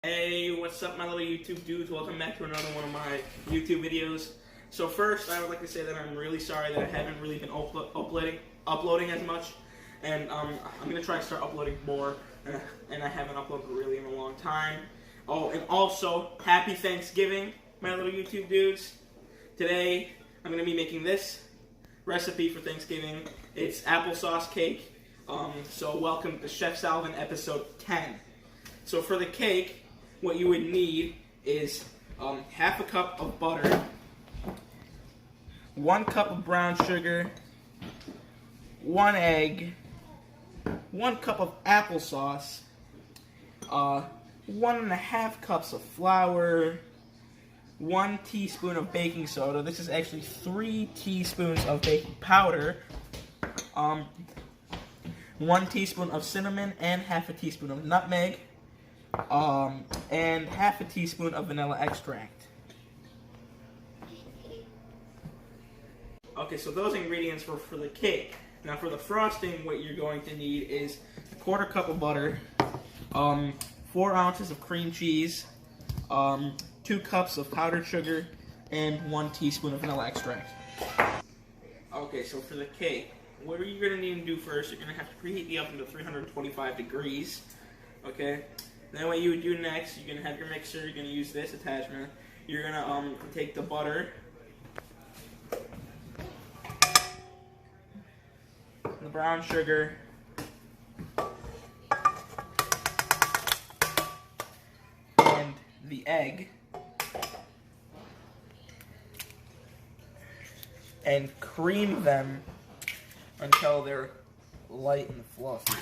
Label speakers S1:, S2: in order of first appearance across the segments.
S1: Hey, what's up my little YouTube dudes? Welcome back to another one of my YouTube videos. So first, I would like to say that I'm really sorry that I haven't really been uploading as much. And I'm going to try to start uploading more. And I haven't uploaded really in a long time. Oh, and also, happy Thanksgiving, my little YouTube dudes. Today, I'm going to be making this recipe for Thanksgiving. It's applesauce cake. So welcome to Chef Salvin episode 10. So for the cake, what you would need is half a cup of butter, 1 cup of brown sugar, 1 egg, 1 cup of applesauce, 1.5 cups of flour, 1 teaspoon of baking soda. This is actually 3 teaspoons of baking powder, 1 teaspoon of cinnamon, and half a teaspoon of nutmeg. And half a teaspoon of vanilla extract. Okay, so those ingredients were for the cake. Now for the frosting, what you're going to need is 1/4 cup of butter, 4 ounces of cream cheese, 2 cups of powdered sugar, and 1 teaspoon of vanilla extract. Okay, so for the cake, what are you going to need to do first? You're going to have to preheat the oven to 325 degrees. Okay? Then what you would do next, you're going to have your mixer, you're going to use this attachment. You're going to take the butter, the brown sugar, and the egg, and cream them until they're light and fluffy.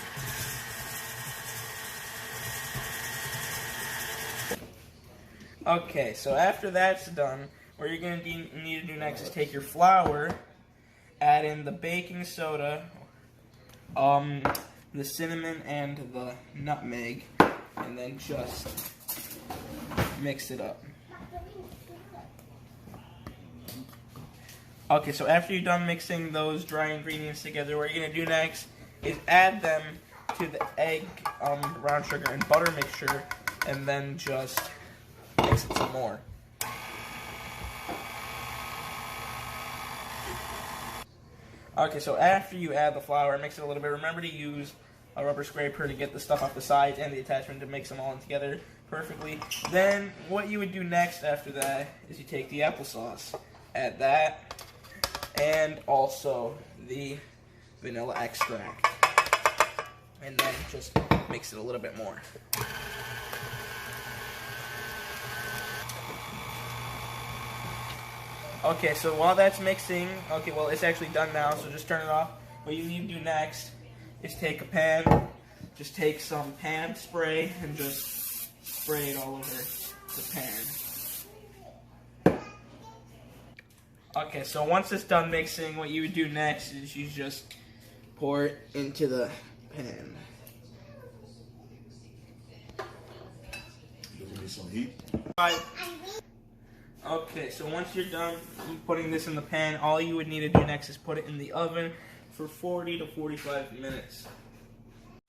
S1: Okay, so after that's done, what you're going to need to do next is take your flour, add in the baking soda, the cinnamon, and the nutmeg, and then just mix it up. Okay, so after you're done mixing those dry ingredients together, what you're going to do next is add them to the egg, brown sugar, and butter mixture, and then just mix it some more. Okay, so after you add the flour, mix it a little bit. Remember to use a rubber scraper to get the stuff off the sides and the attachment to mix them all in together perfectly. Then what you would do next after that is you take the applesauce, add that, and also the vanilla extract, and then just mix it a little bit more. Okay, so while that's mixing, okay, well, it's actually done now, so just turn it off. What you need to do next is take a pan, just take some pan spray, and just spray it all over the pan. Okay, so once it's done mixing, what you would do next is you just pour it into the pan.
S2: Give me some heat.
S1: Okay, so once you're done putting this in the pan, all you would need to do next is put it in the oven for 40 to 45 minutes.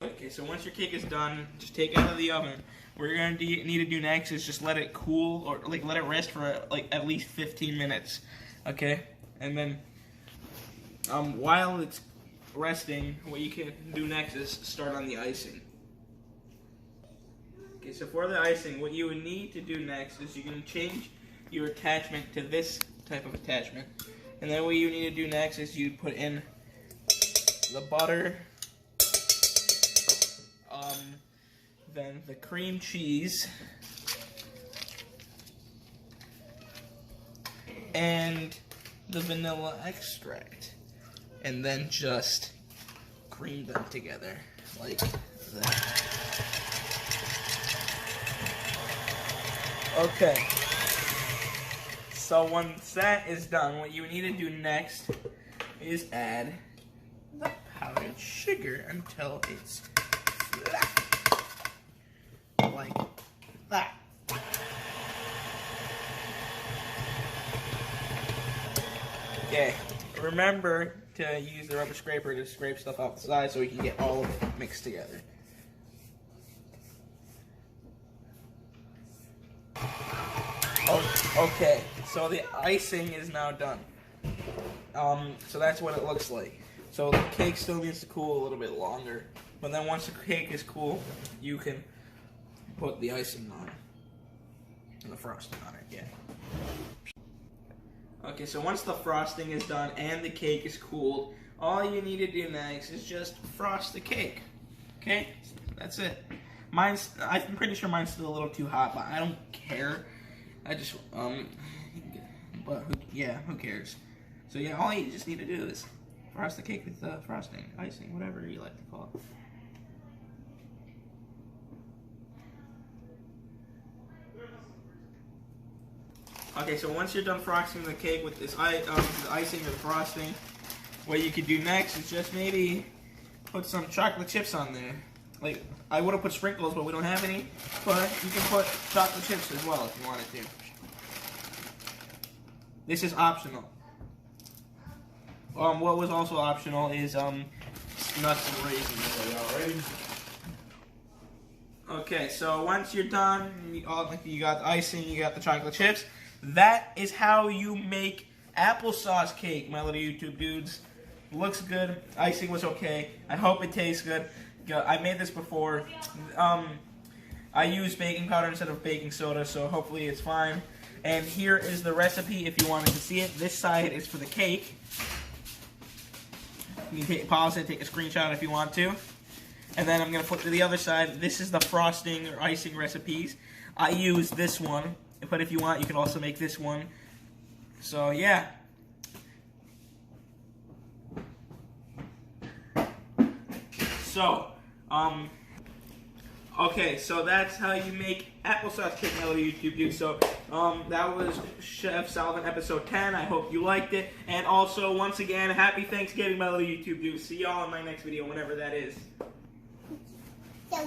S1: Okay, so once your cake is done, just take it out of the oven. What you're going to need to do next is just let it cool, or let it rest for at least 15 minutes. Okay, and then while it's resting, what you can do next is start on the icing. Okay, so for the icing, what you would need to do next is you're going to change your attachment to this type of attachment, and then what you need to do next is you put in the butter, then the cream cheese, and the vanilla extract, and then just cream them together like that. Okay. So once that is done, what you need to do next is add the powdered sugar until it's flat, like that. Okay, remember to use the rubber scraper to scrape stuff off the side so we can get all of it mixed together. Okay, so the icing is now done. So that's what it looks like. So the cake still needs to cool a little bit longer. But then once the cake is cool, you can put the icing on it. And the frosting on it, yeah. Okay, so once the frosting is done and the cake is cooled, all you need to do next is just frost the cake. Okay? That's it. I'm pretty sure mine's still a little too hot, but I don't care. I just, but who cares? So yeah, all you just need to do is frost the cake with frosting, icing, whatever you like to call it. Okay, so once you're done frosting the cake with this the icing or the frosting, what you could do next is just maybe put some chocolate chips on there. Like, I would have put sprinkles, but we don't have any. But you can put chocolate chips as well if you wanted to. This is optional. What was also optional is nuts and raisins. Okay, so once you're done, you got the icing, you got the chocolate chips. That is how you make applesauce cake, my little YouTube dudes. Looks good. Icing was okay. I hope it tastes good. I made this before. I used baking powder instead of baking soda, so hopefully it's fine. And here is the recipe if you wanted to see it. This side is for the cake. You can pause it, take a screenshot if you want to. And then I'm going to flip to the other side. This is the frosting or icing recipes. I use this one, but if you want, you can also make this one. So, yeah. So, okay, so that's how you make applesauce cake, my little YouTube dude. So, that was Chef Salvin episode 10. I hope you liked it. And also, once again, happy Thanksgiving, my little YouTube dude. See y'all in my next video, whenever that is.
S2: So